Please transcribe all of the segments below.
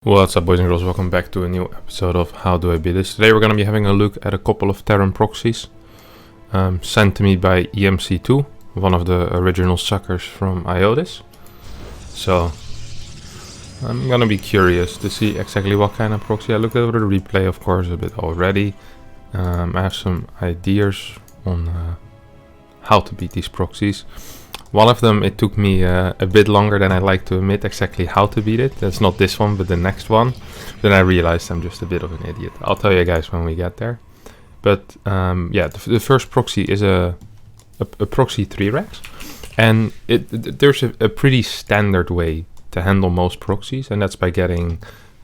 What's up, boys and girls? Welcome back to a new episode of How Do I Be This. Today we're going to be having a look at a couple of Terran proxies sent to me by EMC2, one of the original suckers from IODIS. So I'm going to be curious to see exactly what kind of proxy. I looked over the replay, of course, a bit already. I have some ideas on how to beat these proxies. One of them, it took me a bit longer than I like to admit exactly how to beat it. That's not this one, but the next one. Then I realized I'm just a bit of an idiot. I'll tell you guys when we get there. But yeah, the first proxy is a proxy 3-rex. And there's a pretty standard way to handle most proxies. And that's by getting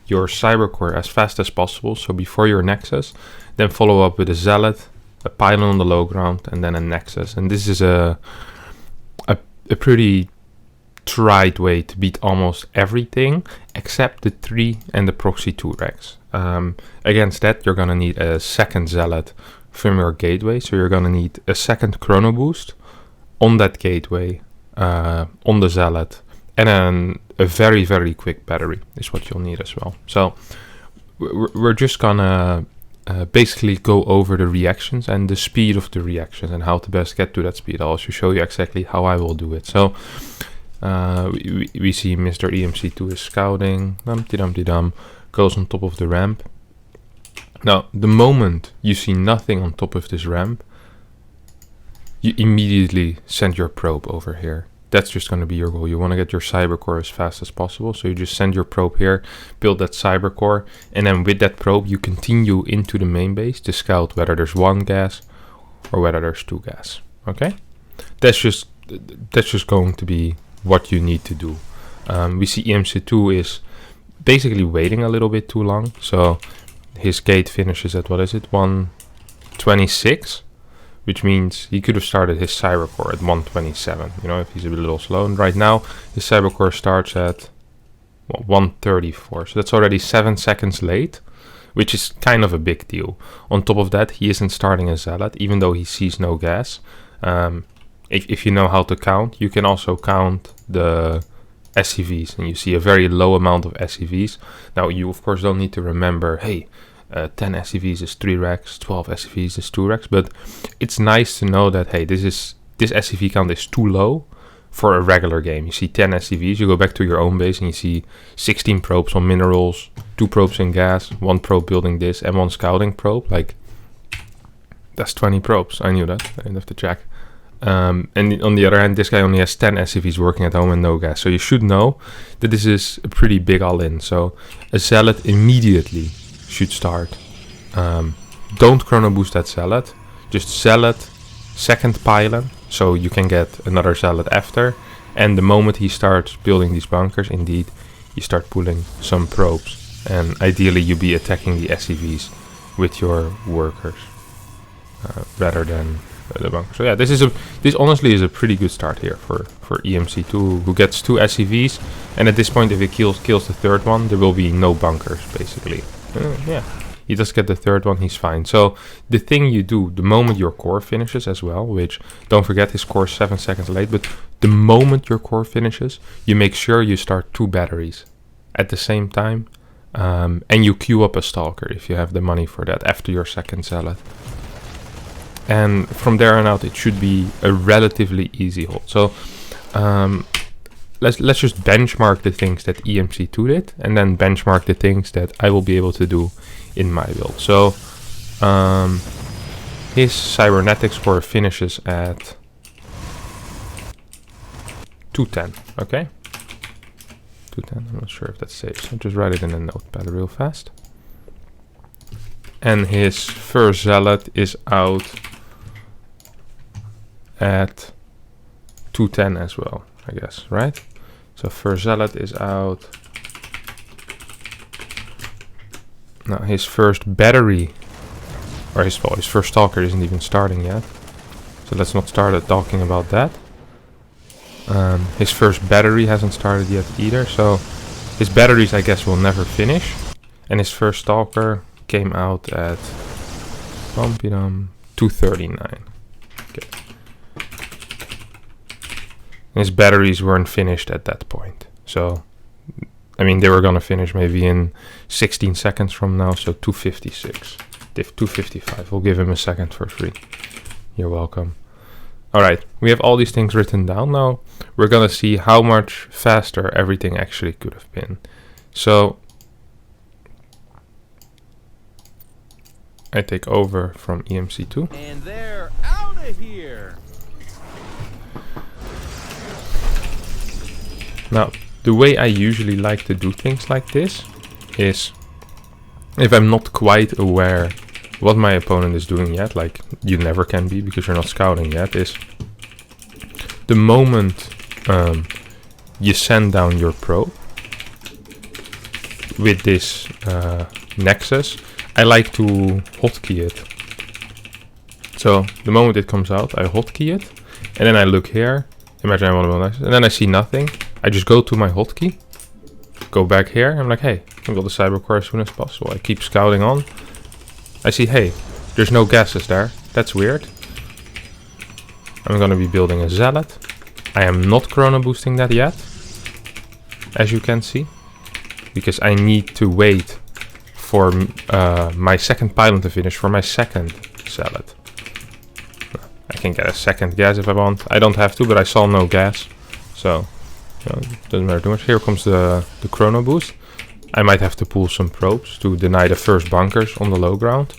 your cybercore as fast as possible. So before your nexus, then follow up with a zealot, a pylon on the low ground, and then a nexus. And this is a pretty tried way to beat almost everything except the 3 and the proxy 2-rex. Against that, you're going to need a second zealot from your gateway. So you're going to need a second chrono boost on that gateway, on the zealot, and then a very, very quick battery is what you'll need as well. So we're just going to basically go over the reactions and the speed of the reactions and how to best get to that speed. I'll also show you exactly how I will do it. So we see Mr. EMC2 is scouting, dum-de-dum-de-dum, goes on top of the ramp. Now, the moment you see nothing on top of this ramp, you immediately send your probe over here. That's just going to be your goal. You want to get your cybercore as fast as possible. So you just send your probe here, build that cybercore, and then with that probe, you continue into the main base to scout whether there's 1 gas or whether there's 2 gas. Okay? That's just going to be what you need to do. We see EMC2 is basically waiting a little bit too long. So his gate finishes at, 126? Which means he could have started his cybercore at 127, you know, if he's a little slow. And right now, his cybercore starts at 134. So that's already 7 seconds late, which is kind of a big deal. On top of that, he isn't starting a zealot, even though he sees no gas. If you know how to count, you can also count the SCVs, and you see a very low amount of SCVs. Now, you, of course, don't need to remember, hey, 10 SCVs is 3-rex, 12 SCVs is 2-rex, but it's nice to know that, hey, this SCV count is too low for a regular game. You see 10 SCVs, you go back to your own base and you see 16 probes on minerals, 2 probes in gas, 1 probe building this, and 1 scouting probe. Like, that's 20 probes. I knew that. I didn't have to check. And on the other hand, this guy only has 10 SCVs working at home and no gas. So you should know that this is a pretty big all-in. So a zealot immediately should start. Don't chrono boost that zealot. Just zealot, second pylon, so you can get another zealot after. And the moment he starts building these bunkers, indeed, you start pulling some probes. And ideally, you be attacking the SCVs with your workers rather than the bunker. So yeah, this honestly is a pretty good start here for EMC2, who gets 2 SCVs. And at this point, if he kills the third one, there will be no bunkers, basically. Yeah, he does get the third one, he's fine. So the thing you do the moment your core finishes as well, which don't forget his core is 7 seconds late, but the moment your core finishes, you make sure you start 2 batteries at the same time, and you queue up a stalker if you have the money for that after your second zealot. And from there on out, it should be a relatively easy hold. So let's just benchmark the things that EMC2 did, and then benchmark the things that I will be able to do in my build. So his cybernetics score finishes at 210. Okay, 210. I'm not sure if that's safe, so just write it in a notepad real fast. And his first zealot is out at 210 as well, I guess, right? So first zealot is out. Now his first battery, or his first stalker isn't even starting yet. So let's not start talking about that. His first battery hasn't started yet either. So his batteries, I guess, will never finish. And his first stalker came out at 239. Okay. His batteries weren't finished at that point. So I mean, they were gonna finish maybe in 16 seconds from now, so 256. Div 255. We'll give him a second for free. You're welcome. Alright, we have all these things written down now. We're gonna see how much faster everything actually could have been. So I take over from EMC2. And they're out of here. Now, the way I usually like to do things like this is, if I'm not quite aware what my opponent is doing yet, like you never can be because you're not scouting yet, is the moment you send down your probe with this nexus, I like to hotkey it. So the moment it comes out, I hotkey it, and then I look here. Imagine I want to build nexus, and then I see nothing. I just go to my hotkey, go back here. I'm like, hey, I can build a cyber core as soon as possible. I keep scouting on. I see, hey, there's no gases there. That's weird. I'm gonna be building a zealot. I am not chrono boosting that yet, as you can see, because I need to wait for my second pylon to finish for my second zealot. I can get a second gas if I want. I don't have to, but I saw no gas, so doesn't matter too much. Here comes the chrono boost. I might have to pull some probes to deny the first bunkers on the low ground.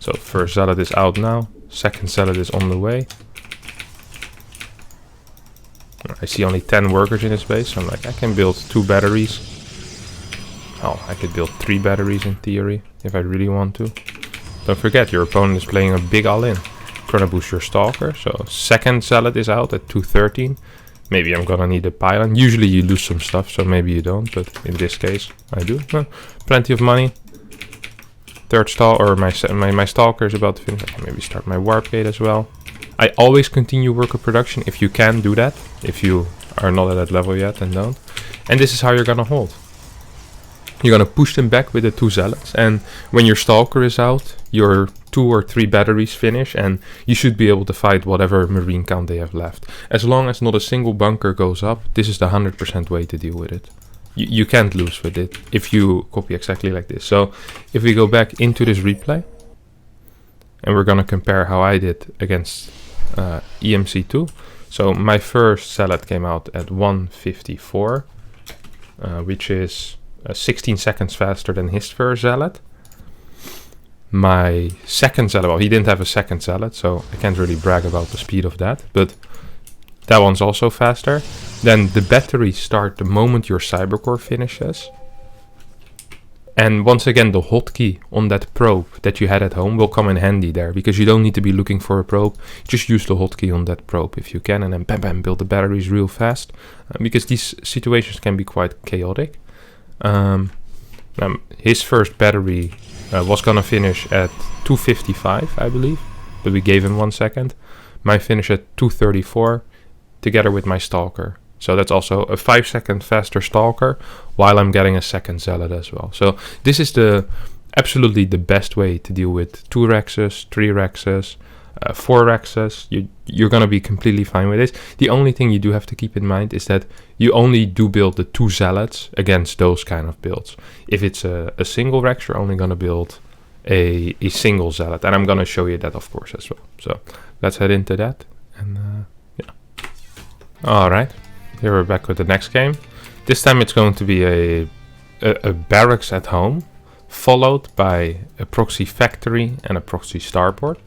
So first zealot is out now. Second zealot is on the way. I see only 10 workers in his base, so I'm like, I can build 2 batteries. Oh, I could build 3 batteries in theory, if I really want to. Don't forget, your opponent is playing a big all-in. Chrono boost your stalker, so second zealot is out at 213. Maybe I'm gonna need a pylon. Usually you lose some stuff, so maybe you don't, but in this case, I do. Plenty of money. Third stall, or my stalker is about to finish. I can maybe start my warp gate as well. I always continue worker production if you can do that. If you are not at that level yet, then don't. And this is how you're gonna hold. You're gonna push them back with the 2 zealots, and when your stalker is out, your 2 or 3 batteries finish, and you should be able to fight whatever marine count they have left. As long as not a single bunker goes up, this is the 100% way to deal with it. You can't lose with it if you copy exactly like this. So if we go back into this replay, and we're gonna compare how I did against EMC2. So my first zealot came out at 154, which is 16 seconds faster than his first zealot. My second zealot, well, he didn't have a second zealot, so I can't really brag about the speed of that, but that one's also faster. Then the batteries start the moment your cybercore finishes. And once again, the hotkey on that probe that you had at home will come in handy there, because you don't need to be looking for a probe. Just use the hotkey on that probe if you can, and then bam bam, build the batteries real fast, because these situations can be quite chaotic. His first battery was gonna finish at 255, I believe, but we gave him 1 second. My finish at 234, together with my stalker. So that's also a 5-second faster stalker, while I'm getting a second zealot as well. So this is absolutely the best way to deal with 2 Rexes, 3 Rexes, 4 Rexes. You're gonna be completely fine with this. The only thing you do have to keep in mind is that you only do build the 2 zealots against those kind of builds. If it's a single Rex, you're only gonna build a single zealot, and I'm gonna show you that, of course, as well. So let's head into that, and yeah. All right. Here we're back with the next game. This time it's going to be a barracks at home, followed by a proxy factory and a proxy starboard.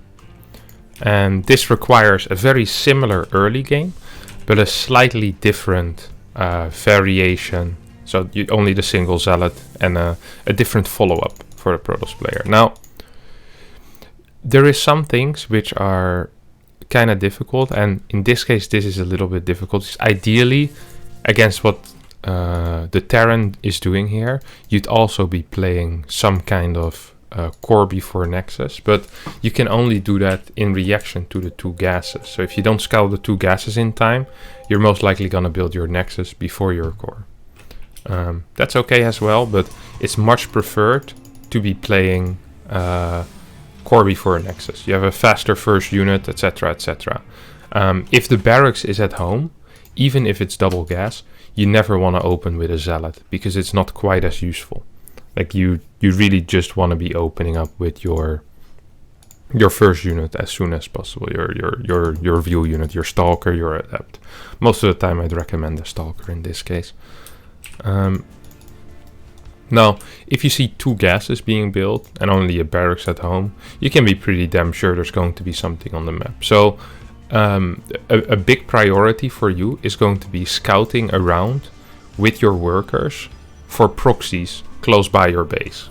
And this requires a very similar early game, but a slightly different variation. So only the single zealot and a different follow-up for the Protoss player. Now, there is some things which are kind of difficult, and in this case this is a little bit difficult. It's ideally, against what the Terran is doing here, you'd also be playing some kind of core before Nexus, but you can only do that in reaction to the 2 gases. So if you don't scout the 2 gases in time, you're most likely gonna build your Nexus before your core. That's okay as well, but it's much preferred to be playing core before a Nexus. You have a faster first unit, etc, etc. If the barracks is at home, even if it's double gas, you never want to open with a zealot because it's not quite as useful. Like you really just want to be opening up with your first unit as soon as possible. Your view unit, your stalker, your adept. Most of the time, I'd recommend the stalker in this case. Now, if you see 2 gases being built and only a barracks at home, you can be pretty damn sure there's going to be something on the map. So a big priority for you is going to be scouting around with your workers for proxies close by your base.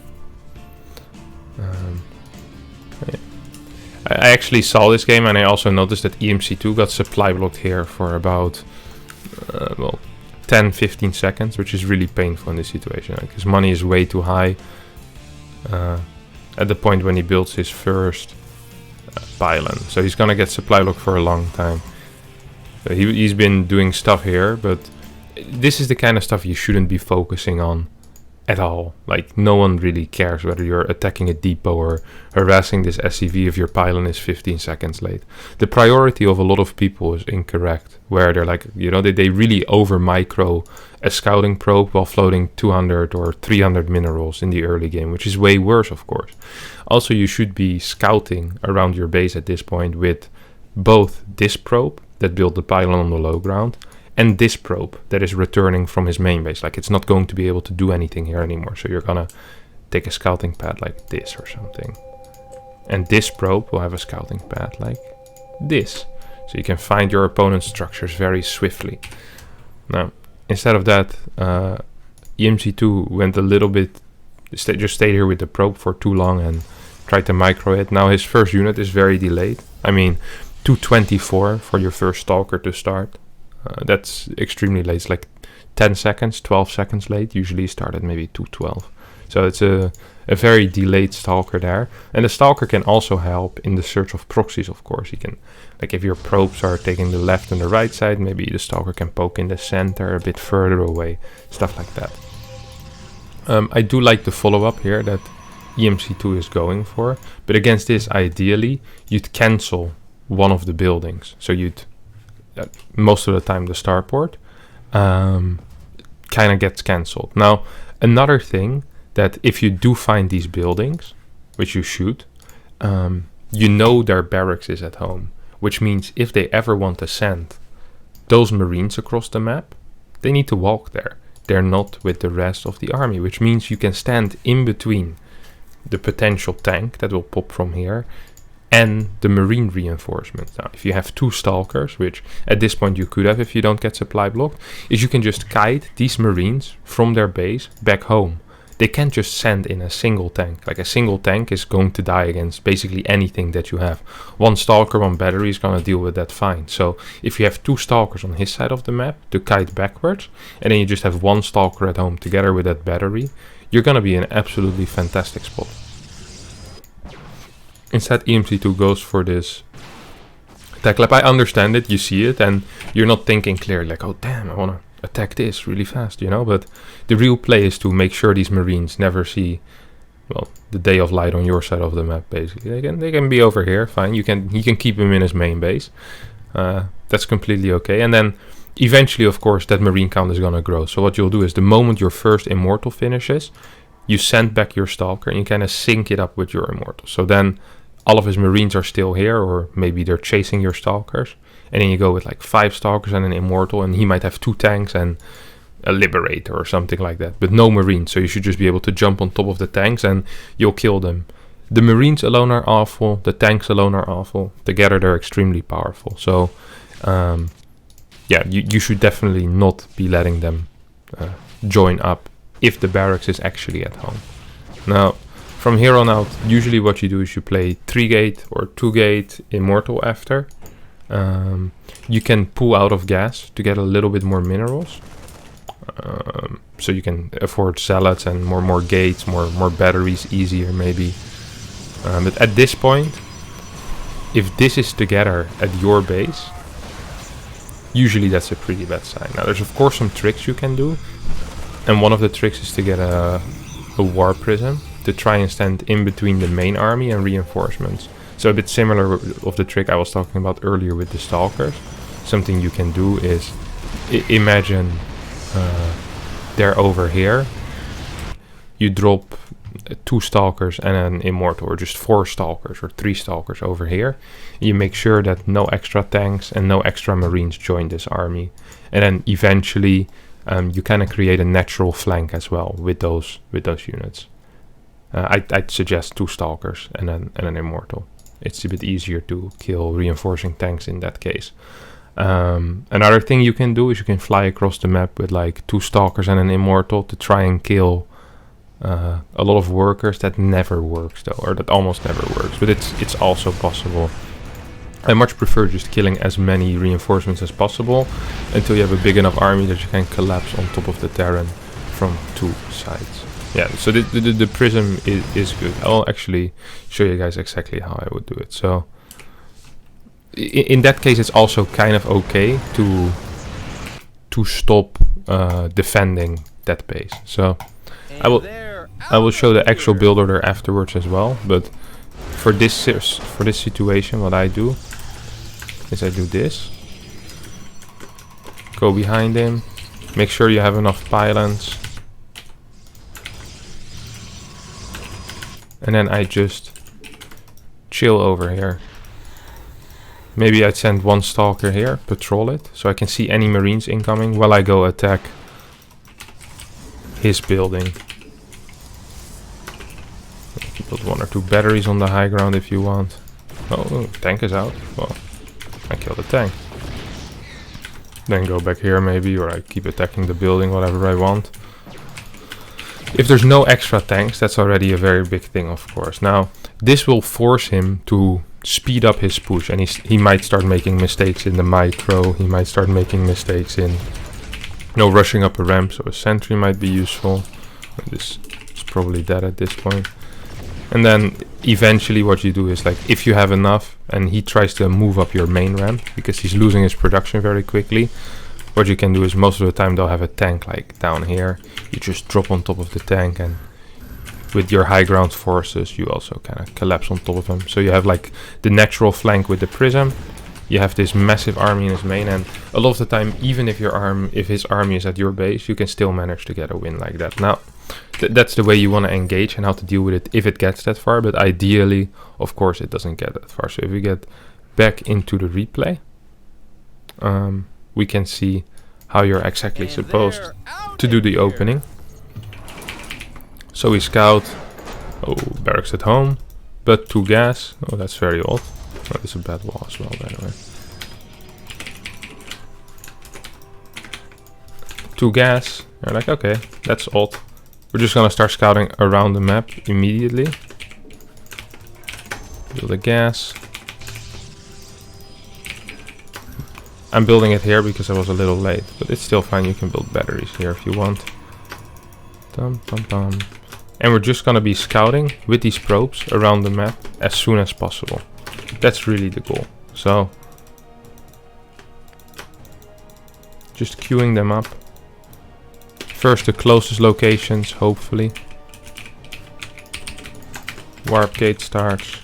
I actually saw this game and I also noticed that EMC2 got supply blocked here for about 10-15 seconds, which is really painful in this situation. Like his money is way too high at the point when he builds his first pylon. So he's gonna get supply blocked for a long time. He's been doing stuff here, but this is the kind of stuff you shouldn't be focusing on at all. Like no one really cares whether you're attacking a depot or harassing this SCV if your pylon is 15 seconds late. The priority of a lot of people is incorrect, where they're like, you know, they really over micro a scouting probe while floating 200 or 300 minerals in the early game, which is way worse, of course. Also, you should be scouting around your base at this point with both this probe that built the pylon on the low ground and this probe that is returning from his main base. Like it's not going to be able to do anything here anymore. So you're gonna take a scouting pad like this or something. And this probe will have a scouting pad like this. So you can find your opponent's structures very swiftly. Now, instead of that, EMC2 went a little bit, just stayed here with the probe for too long and tried to micro it. Now his first unit is very delayed. I mean, 224 for your first stalker to start. That's extremely late. It's like 10 seconds, 12 seconds late. Usually start at maybe 212. So it's a very delayed stalker there. And the stalker can also help in the search of proxies, of course. You can, like if your probes are taking the left and the right side, maybe the stalker can poke in the center a bit further away. Stuff like that. I do like the follow-up here that EMC2 is going for. But against this, ideally, you'd cancel one of the buildings. So you'd most of the time the starport kind of gets cancelled. Now, another thing that if you do find these buildings, which you should, you know their barracks is at home, which means if they ever want to send those marines across the map, they need to walk there. They're not with the rest of the army, which means you can stand in between the potential tank that will pop from here and the marine reinforcements. Now, if you have 2 stalkers, which at this point you could have if you don't get supply blocked, is you can just kite these marines from their base back home. They can't just send in a single tank. Like a single tank is going to die against basically anything that you have. 1 stalker, 1 battery is going to deal with that fine. So if you have 2 stalkers on his side of the map to kite backwards, and then you just have 1 stalker at home together with that battery, you're going to be in an absolutely fantastic spot. Instead, EMC2 goes for this attack lab. I understand it, you see it, and you're not thinking clearly like, oh damn, I want to attack this really fast, you know? But the real play is to make sure these marines never see, well, the day of light on your side of the map, basically. They can be over here, fine. He can keep him in his main base. That's completely okay. And then eventually, of course, that marine count is going to grow. So what you'll do is the moment your first immortal finishes, you send back your stalker and you kind of sync it up with your immortal. So then all of his marines are still here, or maybe they're chasing your stalkers, and then you go with like 5 stalkers and an immortal, and he might have 2 tanks and a liberator or something like that, but no marines. So you should just be able to jump on top of the tanks and you'll kill them. The marines alone are awful, the tanks alone are awful. Together they're extremely powerful. So yeah, you should definitely not be letting them join up if the barracks is actually at home. Now, from here on out, usually what you do is you play 3-gate or 2-gate immortal after. You can pull out of gas to get a little bit more minerals. So you can afford zealots and more gates, more batteries, easier maybe. But at this point, if this is together at your base, usually that's a pretty bad sign. Now there's of course some tricks you can do. And one of the tricks is to get a war prism to try and stand in between the main army and reinforcements. So a bit similar of the trick I was talking about earlier with the stalkers. Something you can do is imagine they're over here. You drop 2 stalkers and an immortal, or just 4 stalkers or 3 stalkers over here. You make sure that no extra tanks and no extra marines join this army, and then eventually you kind of create a natural flank as well with those units. I'd suggest 2 stalkers and an immortal. It's a bit easier to kill reinforcing tanks in that case. Another thing you can do is you can fly across the map with like 2 stalkers and an immortal to try and kill a lot of workers. That never works though, or that almost never works, but it's also possible. I much prefer just killing as many reinforcements as possible until you have a big enough army that you can collapse on top of the Terran from 2 sides. Yeah, so the prism is good. I'll actually show you guys exactly how I would do it. So in that case, it's also kind of okay to stop defending that base. So I will show the actual build order afterwards as well. But for this situation, what I do is I do this. Go behind him. Make sure you have enough pylons. And then I just chill over here. Maybe I'd send 1 stalker here, patrol it, so I can see any marines incoming while I go attack his building. You can build 1 or 2 batteries on the high ground if you want. Oh, tank is out. Well, I kill the tank. Then go back here maybe, or I keep attacking the building, whatever I want. If there's no extra tanks, that's already a very big thing, of course. Now, this will force him to speed up his push, and he might start making mistakes in the micro. He might start making mistakes in, rushing up a ramp, so a sentry might be useful. This is probably dead at this point. And then eventually what you do is, like, if you have enough and he tries to move up your main ramp because he's losing his production very quickly, what you can do is most of the time they'll have a tank like down here. You just drop on top of the tank, and with your high ground forces you also kind of collapse on top of them. So you have like the natural flank with the prism. You have this massive army in his main, and a lot of the time, even if his army is at your base, you can still manage to get a win like that. Now, that's the way you want to engage and how to deal with it if it gets that far, but ideally, of course, it doesn't get that far. So if we get back into the replay, we can see how you're exactly supposed to do the opening. So we scout, barracks at home, but 2 gas. Oh, that's very odd. Oh, there's a bad wall as well, by the way. 2 gas. You're like, okay, that's odd. We're just gonna start scouting around the map immediately. Build a gas. I'm building it here because I was a little late, but it's still fine. You can build batteries here if you want. Dum, dum, dum. And we're just gonna be scouting with these probes around the map as soon as possible. That's really the goal. So just queuing them up. First the closest locations, hopefully. Warp gate starts.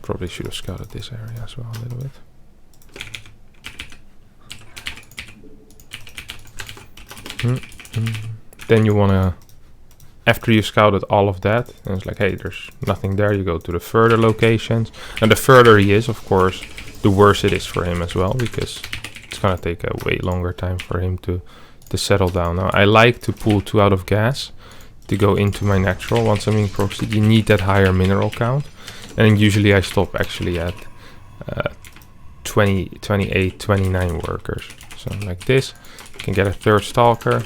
Probably should have scouted this area as well a little bit. Then you wanna, after you scouted all of that, and it's like, hey, there's nothing there, you go to the further locations. And the further he is, of course, the worse it is for him as well, because it's gonna take a way longer time for him to settle down. Now, I like to pull 2 out of gas to go into my natural. Once I'm in proxy, you need that higher mineral count. And usually I stop actually at 20, 28, 29 workers. So like this, you can get a 3rd stalker.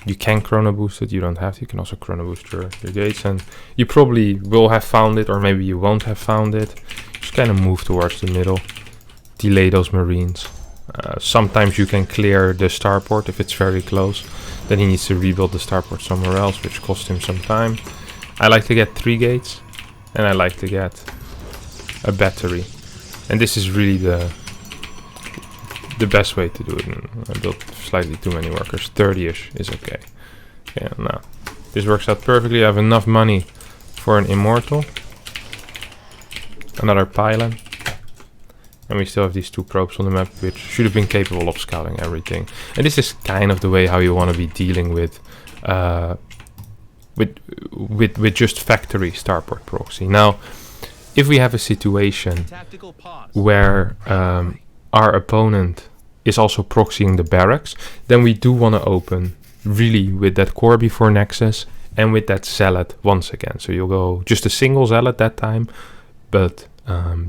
You can chrono boost it, you don't have to. You can also chrono boost your gates, and you probably will have found it, or maybe you won't have found it. Just kind of move towards the middle, delay those marines. Sometimes you can clear the starport if it's very close. Then he needs to rebuild the starport somewhere else, which costs him some time. I like to get 3 gates, and I like to get a battery. And this is really the best way to do it. I built slightly too many workers. 30-ish is okay. Yeah, now this works out perfectly. I have enough money for an immortal, another pylon, And we still have these 2 probes on the map, which should have been capable of scouting everything. And this is kind of the way how you want to be dealing with just factory starport proxy. Now, if we have a situation where our opponent is also proxying the barracks, then we do want to open really with that core before nexus and with that zealot once again. So you'll go just a single zealot that time, but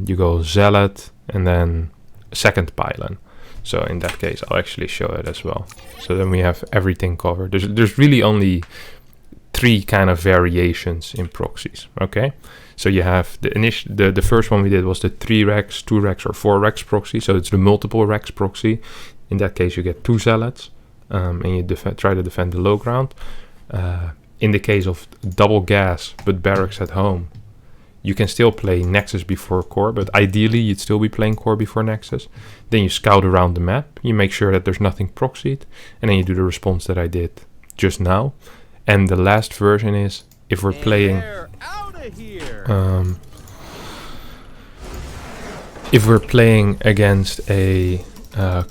you go zealot and then a second pylon. So in that case, I'll actually show it as well. So then we have everything covered. There's really only 3 kind of variations in proxies. Okay, so you have the first one we did was the 3 racks, 2 racks, or 4 racks proxy. So it's the multiple racks proxy. In that case, you get 2 zealots, and you try to defend the low ground. In the case of double gas but barracks at home, you can still play Nexus before core, but ideally you'd still be playing core before Nexus. Then you scout around the map, you make sure that there's nothing proxied, and then you do the response that I did just now. And the last version is if we're playing against a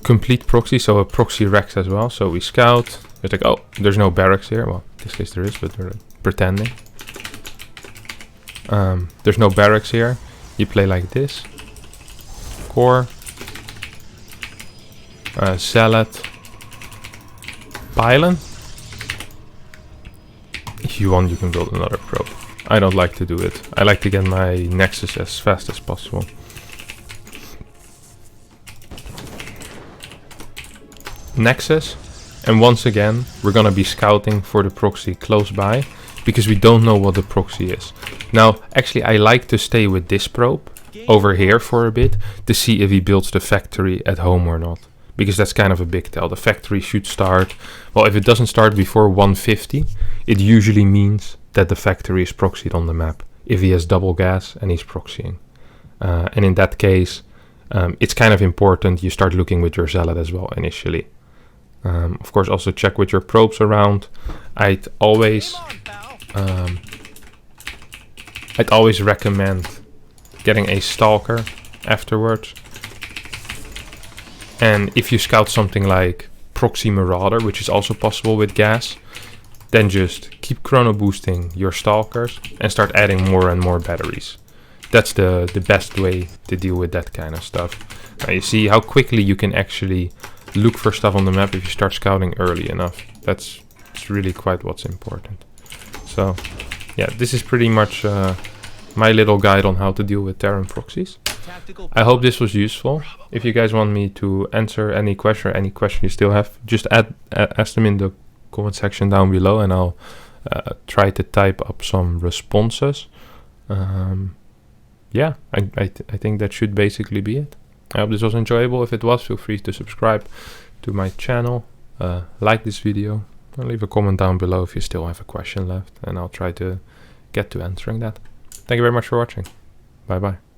complete proxy, so a proxy Rex as well. So we scout, it's like, oh, there's no barracks here. Well, in this case there is, but we're pretending. There's no barracks here. You play like this. Core. Zealot. Pylon. If you want, you can build another probe. I don't like to do it. I like to get my Nexus as fast as possible. Nexus. And once again, we're gonna be scouting for the proxy close by, because we don't know what the proxy is. Now, actually, I like to stay with this probe over here for a bit to see if he builds the factory at home or not, because that's kind of a big tell. The factory should start, well, if it doesn't start before 150, it usually means that the factory is proxied on the map, if he has double gas and he's proxying. And in that case, it's kind of important you start looking with your zealot as well initially. Of course, also check with your probes around. I'd always recommend getting a stalker afterwards. And if you scout something like proxy marauder, which is also possible with gas, then just keep chrono boosting your stalkers and start adding more and more batteries. That's the best way to deal with that kind of stuff. Now you see how quickly you can actually look for stuff on the map if you start scouting early enough. It's really quite what's important. So yeah, this is pretty much my little guide on how to deal with Terran proxies. I hope this was useful. If you guys want me to answer any question or any question you still have, just ask them in the comment section down below, and I'll try to type up some responses. Yeah, I think that should basically be it. I hope this was enjoyable. If it was, feel free to subscribe to my channel, like this video, and leave a comment down below if you still have a question left, and I'll try to get to answering that. Thank you very much for watching. Bye bye.